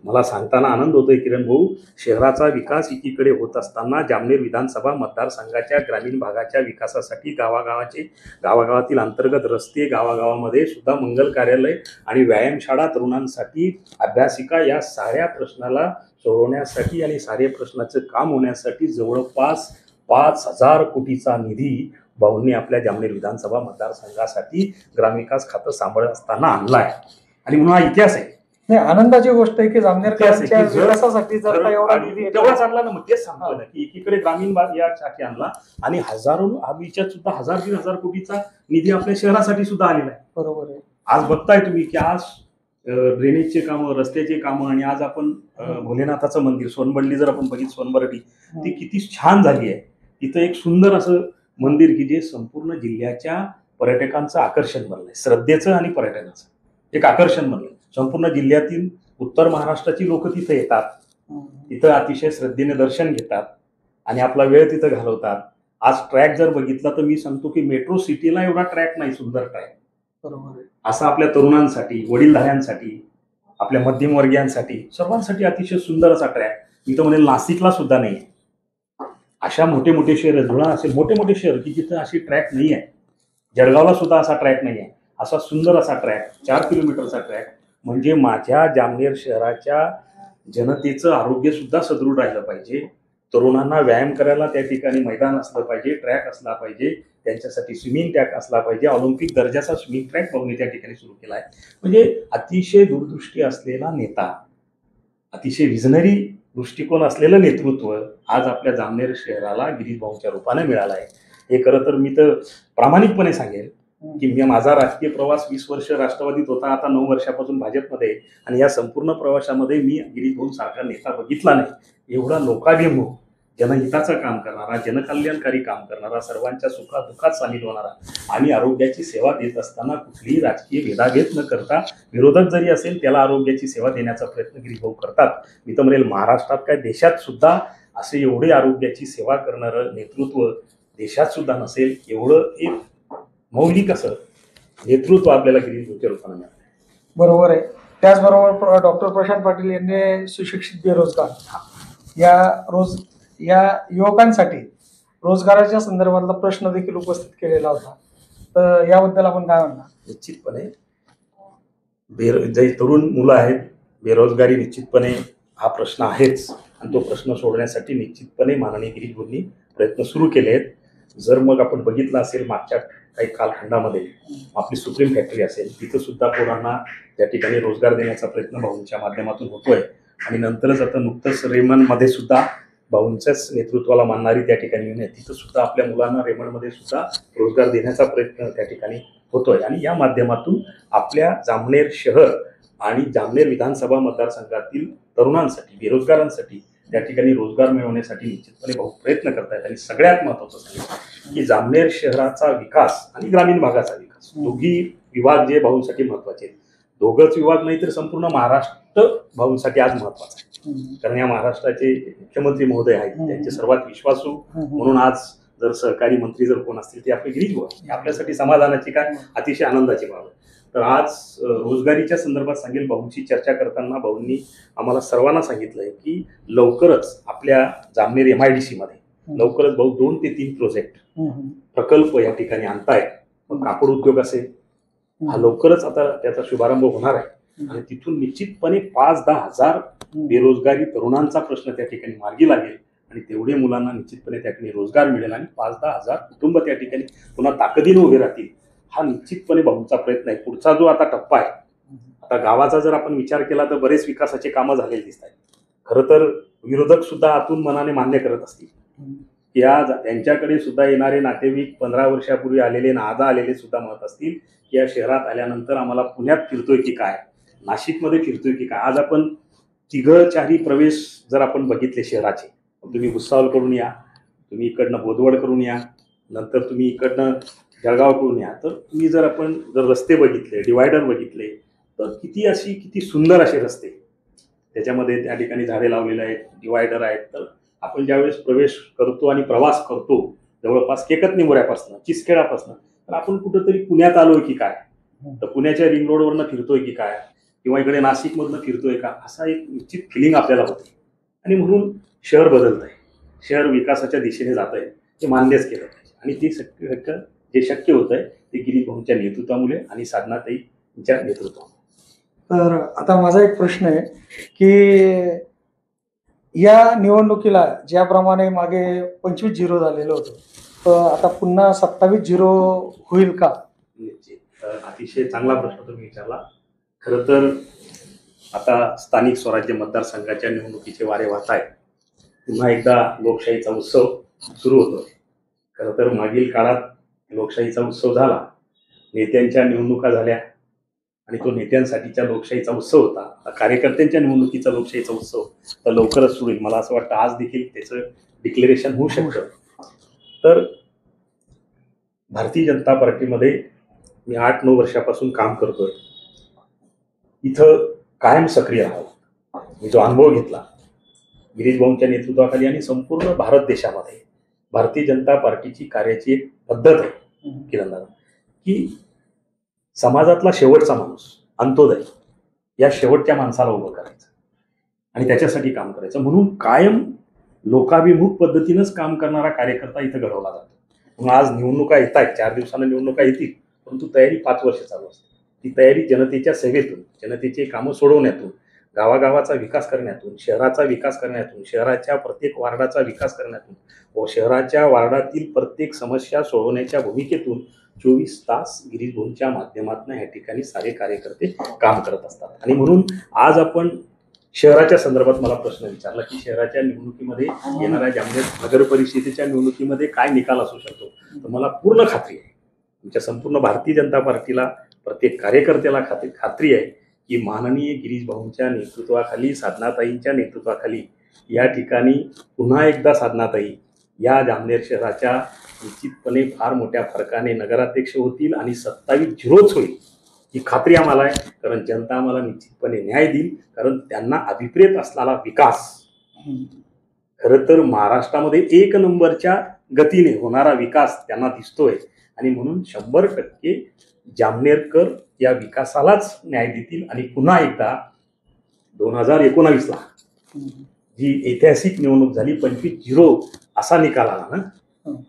B: मला सांगताना आनंद होतोय किरण भाऊ, शहराचा विकास एकीकडे होत असताना जामनेर विधानसभा मतदारसंघाच्या ग्रामीण भागाच्या विकासासाठी गावागावातील अंतर्गत रस्ते, गावागावामध्ये सुद्धा मंगल कार्यालय आणि व्यायामशाळा, तरुणांसाठी अभ्यासिका या साऱ्या प्रश्नाला सोडवण्यासाठी आणि सारे प्रश्नाचं काम होण्यासाठी जवळपास 5,000 कोटीचा निधी भाऊंनी आपल्या जामनेर विधानसभा मतदारसंघासाठी ग्रामविकास खातं सांभाळत असताना आणला आहे. आणि म्हणून हा इतिहास आहे.
A: नाही, आनंदाची गोष्ट आहे की जामनेरकरांच्या विकासासाठी जर एवढा निधी
B: तेवढाच आणला ना. मग तेच सांगतो ना की एकीकडे ग्रामीण भाग यासाठी आणला आणि हजारोच्या सुद्धा 1,000-3,000 कोटीचा निधी आपल्या शहरासाठी सुद्धा आलेला आहे.
A: बरोबर आहे.
B: आज बघताय तुम्ही की आज ड्रेनेजचे कामं, रस्त्याचे कामं आणि आज आपण भोलेनाथाचं मंदिर सोनबर्डी जर आपण बघितलं, सोनबर्डी ती किती छान झाली आहे. तिथं एक सुंदर असं मंदिर की जे संपूर्ण जिल्ह्याच्या पर्यटकांचं आकर्षण बनलंय. श्रद्धेचं आणि पर्यटनाचं एक आकर्षण बनलंय. संपूर्ण जिल्ह्यातील उत्तर महाराष्ट्राची लोक तिथे येतात, तिथं अतिशय श्रद्धेने दर्शन घेतात आणि आपला वेळ तिथं घालवतात. आज ट्रॅक जर बघितला तर मी सांगतो की मेट्रो सिटीला एवढा ट्रॅक नाही, सुंदर ट्रॅक.
A: बरोबर आहे.
B: असा आपल्या तरुणांसाठी, वडीलधाऱ्यांसाठी, आपल्या मध्यमवर्गीयांसाठी, सर्वांसाठी अतिशय सुंदर असा ट्रॅक. मी तर म्हणेल नाशिकला सुद्धा नाही. अशा मोठे मोठे शहर, धुळा असेल, मोठे मोठे शहर की जिथं अशी ट्रॅक नाही आहे. जळगावला सुद्धा असा ट्रॅक नाही आहे. असा सुंदर असा ट्रॅक, 4 किलोमीटरचा ट्रॅक. म्हणजे माझ्या जामनेर शहराच्या जनतेचं आरोग्य सुद्धा सदृढ राहिलं पाहिजे. तरुणांना व्यायाम करायला त्या ठिकाणी मैदान असलं पाहिजे, ट्रॅक असला पाहिजे, त्यांच्यासाठी स्विमिंग ट्रॅक असला पाहिजे. ऑलिम्पिक दर्जाचा स्विमिंग ट्रॅक भाऊंनी त्या ठिकाणी सुरू केला आहे. म्हणजे अतिशय दूरदृष्टी असलेला नेता, अतिशय विजनरी दृष्टिकोन असलेलं नेतृत्व आज आपल्या जामनेर शहराला गिरीश भाऊंच्या रूपाने मिळालं आहे. हे खरं तर मी तर प्रामाणिकपणे सांगेल की माझा राजकीय प्रवास 20 वर्ष राष्ट्रवादीत होता, आता 9 वर्षापासून भाजपमध्ये, आणि या संपूर्ण प्रवासामध्ये मी गिरीश भाऊ सारखा नेता बघितला नाही. एवढा लोकाभिमुख, जनहिताचं काम करणारा, जनकल्याणकारी काम करणारा, सर्वांच्या सुखादुःखात सामील होणारा आणि आरोग्याची सेवा देत असताना कुठलीही राजकीय भेदाभेद न करता विरोधक जरी असेल त्याला आरोग्याची सेवा देण्याचा प्रयत्न गिरीश भाऊ करतात. मी तर म्हणेल महाराष्ट्रात काय देशात सुद्धा असे एवढे आरोग्याची सेवा करणारं नेतृत्व देशात सुद्धा नसेल. एवढं एक मौलिक असं नेतृत्व आपल्याला गिरीश भाऊच्या रूपाने मिळालं.
A: बरोबर आहे. त्याचबरोबर डॉक्टर प्रशांत पाटील यांनी सुशिक्षित बेरोजगार या युवकांसाठी रोजगाराच्या संदर्भातला प्रश्न देखील उपस्थित केलेला होता. तर याबद्दल आपण काय म्हणणार?
B: निश्चितपणे जे तरुण मुलं आहेत, बेरोजगारी निश्चितपणे हा प्रश्न आहेच आणि तो प्रश्न सोडण्यासाठी निश्चितपणे माननीय गिरीश भाऊंनी प्रयत्न सुरू केले आहेत. जर मग आपण बघितलं असेल मागच्या काही कालखंडामध्ये आपली सुप्रीम फॅक्टरी असेल, तिथं सुद्धा पोरांना त्या ठिकाणी रोजगार देण्याचा प्रयत्न भाऊंच्या माध्यमातून होतोय. आणि नंतरच आता नुकतंच रेमंडमध्ये सुद्धा भाऊंच्याच नेतृत्वाला मानणारी त्या ठिकाणी युनियन, तिथं सुद्धा आपल्या मुलांना रेमंडमध्ये सुद्धा रोजगार देण्याचा प्रयत्न त्या ठिकाणी होतोय. आणि या माध्यमातून आपल्या जामनेर शहर आणि जामनेर विधानसभा मतदारसंघातील तरुणांसाठी, बेरोजगारांसाठी त्या ठिकाणी रोजगार मिळवण्यासाठी निश्चितपणे भाऊ प्रयत्न करतायत. आणि सगळ्यात महत्त्वाचं सांगितलं की जामनेर शहराचा विकास आणि ग्रामीण भागाचा विकास, दोघी विभाग जे भाऊंसाठी महत्वाचे आहेत. दोघंच विभाग नाही तर संपूर्ण महाराष्ट्र भाऊंसाठी आज महत्वाचा आहे. कारण या महाराष्ट्राचे मुख्यमंत्री महोदय आहेत, त्यांचे सर्वात विश्वासू म्हणून आज जर सहकारी मंत्री जर कोण असतील ते आपले गिरीश भाऊ, आपल्यासाठी समाधानाची काय अतिशय आनंदाची बाब आहे. तर आज रोजगारीच्या संदर्भात सांगेल, भाऊंची चर्चा करताना भाऊंनी आम्हाला सर्वांना सांगितलंय की लवकरच आपल्या जामनेर MIDC मध्ये लवकरच भाऊ 2 ते 3 प्रोजेक्ट प्रकल्प या ठिकाणी आणतायत. मग कापड उद्योग असेल हा लवकरच आता त्याचा शुभारंभ होणार आहे. आणि तिथून निश्चितपणे 5-10 हजार बेरोजगारी तरुणांचा प्रश्न त्या ठिकाणी मार्गी लागेल. आणि तेवढे मुलांना निश्चितपणे त्या ठिकाणी रोजगार मिळेल आणि 5-10 हजार कुटुंब त्या ठिकाणी पुन्हा ताकदीने उभे राहतील. हा निश्चितपणे भाऊंचा प्रयत्न आहे. पुढचा जो आता टप्पा आहे, आता गावाचा जर आपण विचार केला तर बरेच विकासाचे कामं झालेली दिसत आहेत. खरं तर विरोधक सुद्धा आतून मनाने मान्य करत असतील की त्यांच्याकडे सुद्धा येणारे नातेवाईक 15 वर्षापूर्वी आलेले नादा आलेले सुद्धा म्हणत असतील की या शहरात आल्यानंतर आम्हाला पुण्यात फिरतोय की काय, नाशिकमध्ये फिरतोय की काय. आज आपण 3-4 प्रवेश जर आपण बघितले शहराचे, तुम्ही भुसावळ करून या, तुम्ही इकडनं बोदवड करून या, नंतर तुम्ही इकडनं जळगाव करून या, तर तुम्ही जर आपण रस्ते बघितले, डिवायडर बघितले तर किती सुंदर असे रस्ते, त्याच्यामध्ये त्या ठिकाणी झाडे लावलेले आहेत, डिवायडर आहेत. तर आपण ज्यावेळेस प्रवेश करतो आणि प्रवास करतो जवळपास केकत निमोऱ्यापासून चिसखेडापासून, तर आपण कुठंतरी पुण्यात आलोय की काय, तर पुण्याच्या रिंग रोडवरनं फिरतोय की काय, किंवा इकडे नाशिकमधनं फिरतोय का, असा एक निश्चित फिलिंग आपल्याला होते. आणि म्हणून शहर बदलत आहे, शहर विकासाच्या दिशेने जात आहे, ते मान्यच केलं पाहिजे. आणि ते जे शक्य होत आहे ते गिरीश भाऊंच्या नेतृत्वामुळे आणि साधनाताईंच्या नेतृत्वामुळे.
A: तर आता माझा एक प्रश्न आहे की या निवडणुकीला ज्याप्रमाणे मागे 25-0 झालेलं होतं, तर आता पुन्हा 27-0 होईल का?
B: निश्चित अतिशय चांगला प्रश्न तुम्ही विचारला. खरं तर आता स्थानिक स्वराज्य मतदारसंघाच्या निवडणुकीचे वारे वाहत आहेत. पुन्हा एकदा लोकशाहीचा उत्सव सुरू होतो. खरं तर मागील काळात लोकशाहीचा उत्सव झाला, नेत्यांच्या निवडणुका झाल्या आणि तो नेत्यांसाठीच्या लोकशाहीचा उत्सव होता. कार्यकर्त्यांच्या निवडणुकीचा लोकशाहीचा उत्सव तर लवकरच सुरू होईल. मला असं वाटतं आज देखील त्याचं डिक्लेरेशन होऊ शकतं. तर भारतीय जनता पार्टीमध्ये मी 8-9 वर्षापासून काम करतोय. इथं कायम सक्रिय राहावं. मी जो अनुभव घेतला गिरीश भाऊंच्या नेतृत्वाखाली आणि संपूर्ण भारत देशामध्ये भारतीय जनता पार्टीची कार्याची एक पद्धत आहे किरणदादा, की समाजातला शेवटचा माणूस, अंत्योदय, या शेवटच्या माणसाला उभं करायचं आणि त्याच्यासाठी काम करायचं. म्हणून कायम लोकाभिमुख पद्धतीनंच काम करणारा कार्यकर्ता इथं घडवला जातो. म्हणून आज निवडणुका येत आहेत, 4 दिवसांना निवडणुका येतील, परंतु तयारी 5 वर्ष चालू असते. ती तयारी जनतेच्या सेवेतून, जनतेचे कामं सोडवण्यातून, गावागावाचा विकास करण्यातून, शहराचा विकास करण्यातून, शहराच्या प्रत्येक वार्डाचा विकास करण्यातून व शहराच्या वार्डातील प्रत्येक समस्या सोडवण्याच्या भूमिकेतून 24 तास गिरीश भाऊंच्या माध्यमातून या ठिकाणी सारे कार्यकर्ते काम करत असतात. आणि म्हणून आज आपण शहराच्या संदर्भात मला प्रश्न विचारला की शहराच्या निवडणुकीमध्ये येणाऱ्या जामनेर नगर परिषदेच्या निवडणुकीमध्ये काय निकाल असू शकतो, तर मला पूर्ण खात्री आहे, तुमच्या संपूर्ण भारतीय जनता पार्टीला, प्रत्येक कार्यकर्त्याला खात्री आहे की माननीय गिरीश भाऊंच्या नेतृत्वाखाली, साधनाताईंच्या नेतृत्वाखाली या ठिकाणी पुन्हा एकदा साधनाताई या जामनेर शहराच्या निश्चितपणे फार मोठ्या फरकाने नगराध्यक्ष होतील आणि 27-0 होईल ही खात्री आम्हाला आहे. कारण जनता आम्हाला निश्चितपणे न्याय देईल. कारण त्यांना अभिप्रेत असलेला विकास खरं तर महाराष्ट्रामध्ये 1 नंबरच्या गतीने होणारा विकास त्यांना दिसतोय. आणि म्हणून 100% जामनेरकर या विकासालाच न्याय देतील. आणि पुन्हा एकदा 2019ला जी ऐतिहासिक निवडणूक झाली 25-0 असा निकाल आला ना,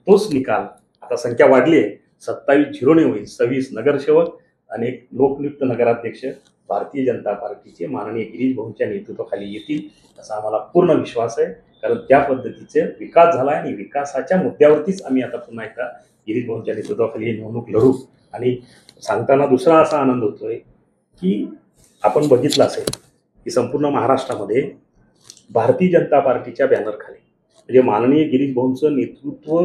B: तोच निकाल आता संख्या वाढली आहे, 27-0 होईल. 26 नगरसेवक आणि 1 लोकनियुक्त नगराध्यक्ष भारतीय जनता पार्टीचे माननीय गिरीश भाऊंच्या नेतृत्वाखाली येतील असा आम्हाला पूर्ण विश्वास आहे. कारण त्या पद्धतीचे विकास झाला आणि विकासाच्या मुद्द्यावरतीच आम्ही आता पुन्हा एकदा गिरीश भाऊंच्या नेतृत्वाखाली ही निवडणूक लढू. आणि सांगताना दुसरा असा आनंद होतोय की आपण बघितलं असेल की संपूर्ण महाराष्ट्रामध्ये भारतीय जनता पार्टीच्या बॅनरखाली म्हणजे माननीय गिरीश भाऊंचं नेतृत्व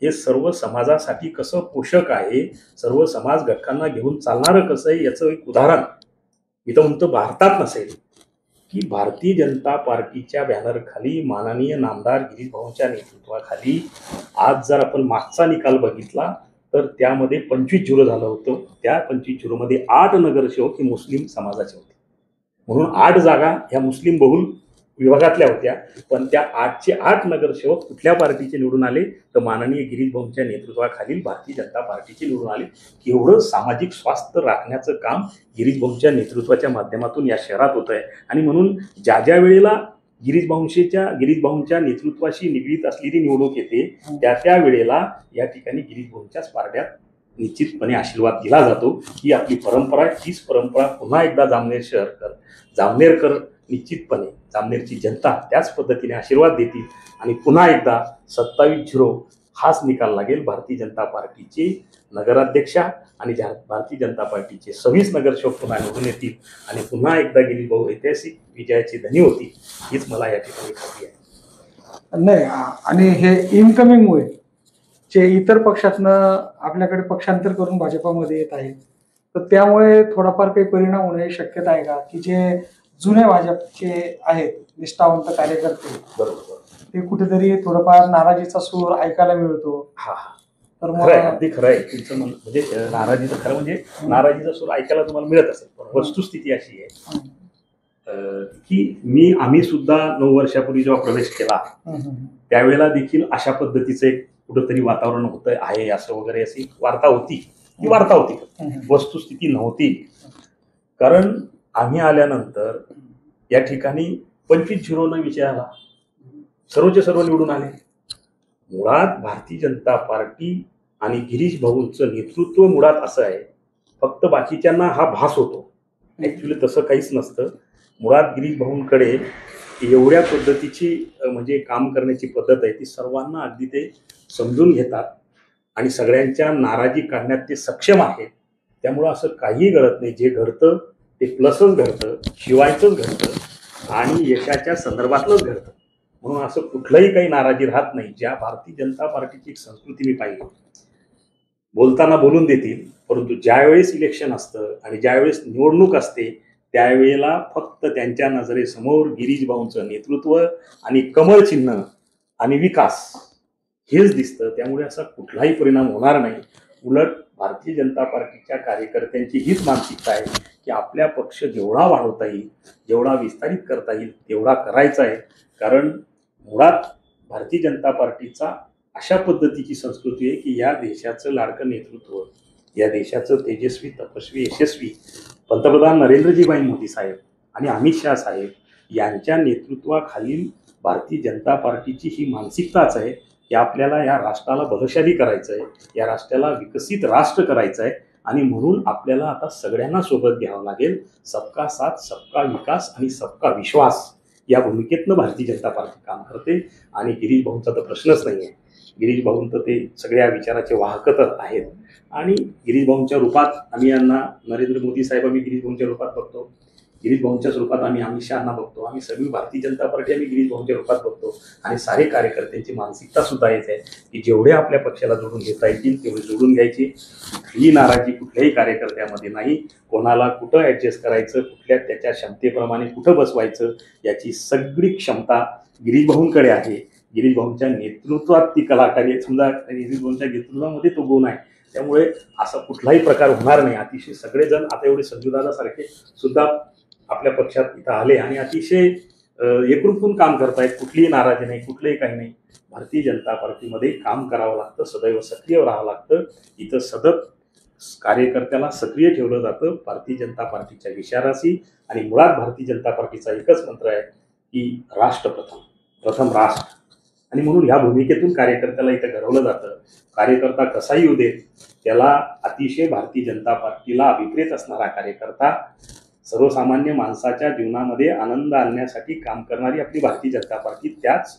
B: हे सर्व समाजासाठी कसं पोषक आहे, सर्व समाज घटकांना घेऊन चालणारं कसं आहे याचं एक उदाहरण मी तर म्हणतो भारतात नसेल की भारतीय जनता पार्टीच्या बॅनरखाली माननीय नामदार गिरीश भाऊंच्या नेतृत्वाखाली आज जर आपण मागचा निकाल बघितला तर त्यामध्ये 25-0 झालं होतं. त्या 25-0 8 नगरसेवक हे मुस्लिम समाजाचे होते. म्हणून 8 जागा ह्या मुस्लिम बहुल विभागातल्या होत्या. पण त्या 8चे 8 नगरसेवक कुठल्या पार्टीचे निवडून आले तर माननीय गिरीश भाऊंच्या नेतृत्वाखालील भारतीय जनता पार्टीचे निवडून आले. एवढं सामाजिक स्वास्थ्य राखण्याचं काम गिरीश भाऊंच्या नेतृत्वाच्या माध्यमातून या शहरात होत आहे. आणि म्हणून ज्या ज्या वेळेला गिरीश भाऊंच्या नेतृत्वाशी निगडीत असलेली निवडणूक येते त्या वेळेला या ठिकाणी गिरीश भाऊंच्याच पारड्यात निश्चितपणे आशीर्वाद दिला जातो. ही आपली परंपरा आहे. तीच परंपरा पुन्हा एकदा जामनेरकर निश्चितपणे जामनेरची जनता त्याच पद्धतीने आशीर्वाद देतील आणि पुन्हा एकदा 27-0 हाच निकाल लागेल. भारतीय जनता पार्टीचे नगराध्यक्षा आणि भारतीय जनता पार्टीचे 26 नगरसेवक पुन्हा निवडून येतील आणि पुन्हा एकदा गिरीश भाऊ ऐतिहासिक विजयाची धनी होती हीच मला या ठिकाणी खात्री आहे.
A: नाही, आणि हे इनकमिंगमुळे जे इतर पक्षातनं आपल्याकडे पक्षांतर करून भाजपामध्ये येत आहेत तर त्यामुळे थोडाफार काही परिणाम होण्याची शक्यता आहे का की जे जुने भाजपचे आहेत निष्ठावंत कार्यकर्ते
B: बरोबर
A: ते कुठेतरी थोडंफार नाराजीचा सूर ऐकायला मिळतो.
B: हा
A: तर
B: खरं आहे, अगदी खरं आहे तुमचं म्हणजे नाराजीचं खरं म्हणजे नाराजीचा सूर ऐकायला तुम्हाला मिळत असेल. पण वस्तुस्थिती अशी आहे की आम्ही सुद्धा 9 वर्षापूर्वी जेव्हा प्रवेश केला त्यावेळेला देखील अशा पद्धतीचं एक कुठंतरी वातावरण होतं आहे असं वगैरे अशी वार्ता होती. वस्तुस्थिती नव्हती. कारण आम्ही आल्यानंतर या ठिकाणी 25-0 विजय आला. सर्वचे सर्व निवडून आले. मुळात भारतीय जनता पार्टी आणि गिरीश भाऊंचं नेतृत्व मुळात असं आहे फक्त बाकीच्यांना हा भास होतो. ऍक्च्युली तसं काहीच नसतं. मुळात गिरीश भाऊंकडे एवढ्या पद्धतीची म्हणजे काम करण्याची पद्धत आहे ती सर्वांना अगदी ते समजून घेतात आणि सगळ्यांच्या नाराजी काढण्यात ते सक्षम आहेत. त्यामुळं असं काही घडत नाही. जे घडतं ते प्लसच घडतं, शिवायचंच घडतं आणि यशाच्या संदर्भातलंच घडतं. म्हणून असं कुठलंही काही नाराजी राहत नाही. ज्या भारतीय जनता पार्टीची एक संस्कृती मी पाहिली बोलताना बोलून देतील परंतु ज्यावेळेस इलेक्शन असतं आणि ज्यावेळेस निवडणूक असते त्यावेळेला फक्त त्यांच्या नजरेसमोर गिरीश भाऊंचं नेतृत्व आणि कमळ चिन्ह आणि विकास हेच दिसतं. त्यामुळे असा कुठलाही परिणाम होणार नाही. उलट भारतीय जनता पार्टीच्या कार्यकर्त्यांची हीच मानसिकता आहे की आपल्या पक्ष जेवढा वाढवता येईल जेवढा विस्तारित करता येईल तेवढा करायचा आहे. कारण मुळात भारतीय जनता पार्टीचा अशा पद्धतीची संस्कृती आहे की या देशाचं लाडकं नेतृत्व या देशाचं तेजस्वी तपस्वी यशस्वी पंतप्रधान नरेंद्रजीभाई मोदी साहेब आणि अमित शाह साहेब यांच्या नेतृत्वाखालील भारतीय जनता पार्टीची ही मानसिकताच आहे की आपल्याला या राष्ट्राला बलशाली करायचं आहे, या राष्ट्राला विकसित राष्ट्र करायचं आहे आणि म्हणून आपल्याला आता सगळ्यांना सोबत घ्यावं लागेल. सबका साथ सबका विकास आणि सबका विश्वास या भूमिकेतनं भारतीय जनता पार्टी काम करते आणि गिरीश भाऊंचा तर प्रश्नच नाही आहे. गिरीश भाऊ तर ते सगळ्या विचाराचे वाहक तर आहेत आणि गिरीश भाऊंच्या रूपात आम्ही यांना नरेंद्र मोदी साहेब आम्ही गिरीश भाऊंच्या रूपात बघतो, गिरीश भाऊंच्या रूपात आम्ही अमित शहाना बघतो, आम्ही सगळी भारतीय जनता पार्टी आम्ही गिरीश भाऊंच्या रूपात बघतो आणि सारे कार्यकर्त्यांची मानसिकता सुद्धा येत आहे की जेवढे आपल्या पक्षाला जोडून घेता येतील तेवढे जोडून घ्यायची. कुठलीही नाराजी कुठल्याही कार्यकर्त्यामध्ये नाही. कोणाला कुठं ऍडजस्ट करायचं, कुठल्या त्याच्या क्षमतेप्रमाणे कुठं बसवायचं याची सगळी क्षमता गिरीश भाऊंकडे आहे. गिरीश भाऊंच्या नेतृत्वात ती कलाकारी समजा गिरीश भाऊंच्या नेतृत्वामध्ये तो गुण आहे. त्यामुळे असा कुठलाही प्रकार होणार नाही. अतिशय सगळेजण आता एवढे संजूदादासारखे सुद्धा आपल्या पक्षात इथं आले आणि अतिशय एकरूप काम करतायत. कुठलीही नाराजी नाही, कुठलंही काही नाही. भारतीय जनता पार्टीमध्ये काम करावं लागतं, सदैव सक्रिय राहावं लागतं. इथं सतत कार्यकर्त्याला सक्रिय ठेवलं जातं भारतीय जनता पार्टीच्या विचाराशी आणि मुळात भारतीय जनता पार्टीचा एकच मंत्र आहे की राष्ट्र प्रथम राष्ट्र आणि म्हणून ह्या भूमिकेतून कार्यकर्त्याला इथं घडवलं जातं. कार्यकर्ता कसाही येऊ दे त्याला अतिशय भारतीय जनता पार्टीला अभिप्रेत असणारा कार्यकर्ता सर्वसामान्य माणसाच्या जीवनामध्ये आनंद आणण्यासाठी काम करणारी आपली भारतीय जनता पार्टी त्याच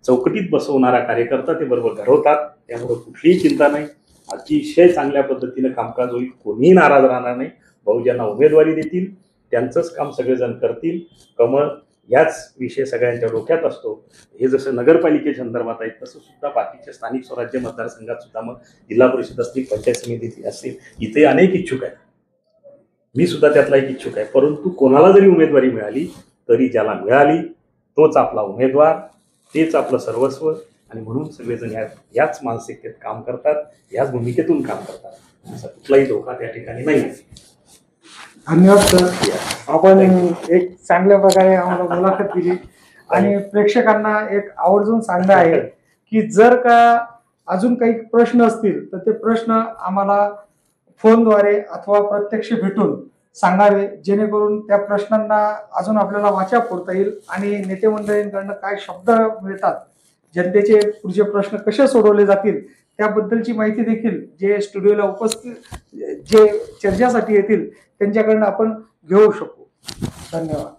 B: चौकटीत बसवणारा कार्यकर्ता ते बरोबर घडवतात. त्यामुळे कुठलीही चिंता नाही. अतिशय चांगल्या पद्धतीनं कामकाज होईल. कोणीही नाराज राहणार नाही. भाऊ ज्यांना उमेदवारी देतील त्यांचंच काम सगळेजण करतील. कमळ याच विषय सगळ्यांच्या डोक्यात असतो. हे जसं नगरपालिकेच्या संदर्भात आहे तसं सुद्धा बाकीच्या स्थानिक स्वराज्य मतदारसंघात सुद्धा, मग जिल्हा परिषद असतील, पंचायत समिती असतील, इथे अनेक इच्छुक आहेत. मी सुद्धा त्यातला एक इच्छुक आहे. परंतु कोणाला जरी उमेदवारी मिळाली तरी ज्याला मिळाली तोच आपला उमेदवार, तेच आपलं सर्वस्व. आणि म्हणून सगळेजण याच मानसिकतेत काम करतात, याच भूमिकेतून काम करतात. असा कुठलाही धोका त्या ठिकाणी नाही.
A: धन्यवाद सर. आपण एक चांगल्या प्रकारे आम्हाला मुलाखत दिली आणि प्रेक्षकांना एक आवर्जून सांगणं आहे की जर का अजून काही प्रश्न असतील तर ते प्रश्न आम्हाला फोनद्वारे अथवा प्रत्यक्ष भेटून सांगावे, जेणेकरून त्या प्रश्नांना अजून आपल्याला वाचा फोडता येईल आणि नेते मंडळींकडनं काय शब्द मिळतात, जनतेचे पुढचे प्रश्न कसे सोडवले जातील त्याबद्दलची माहिती देखील जे स्टुडिओला उपस्थित जे चर्चेसाठी येतील त्यांच्याकडनं आपण घेऊ शकू. धन्यवाद.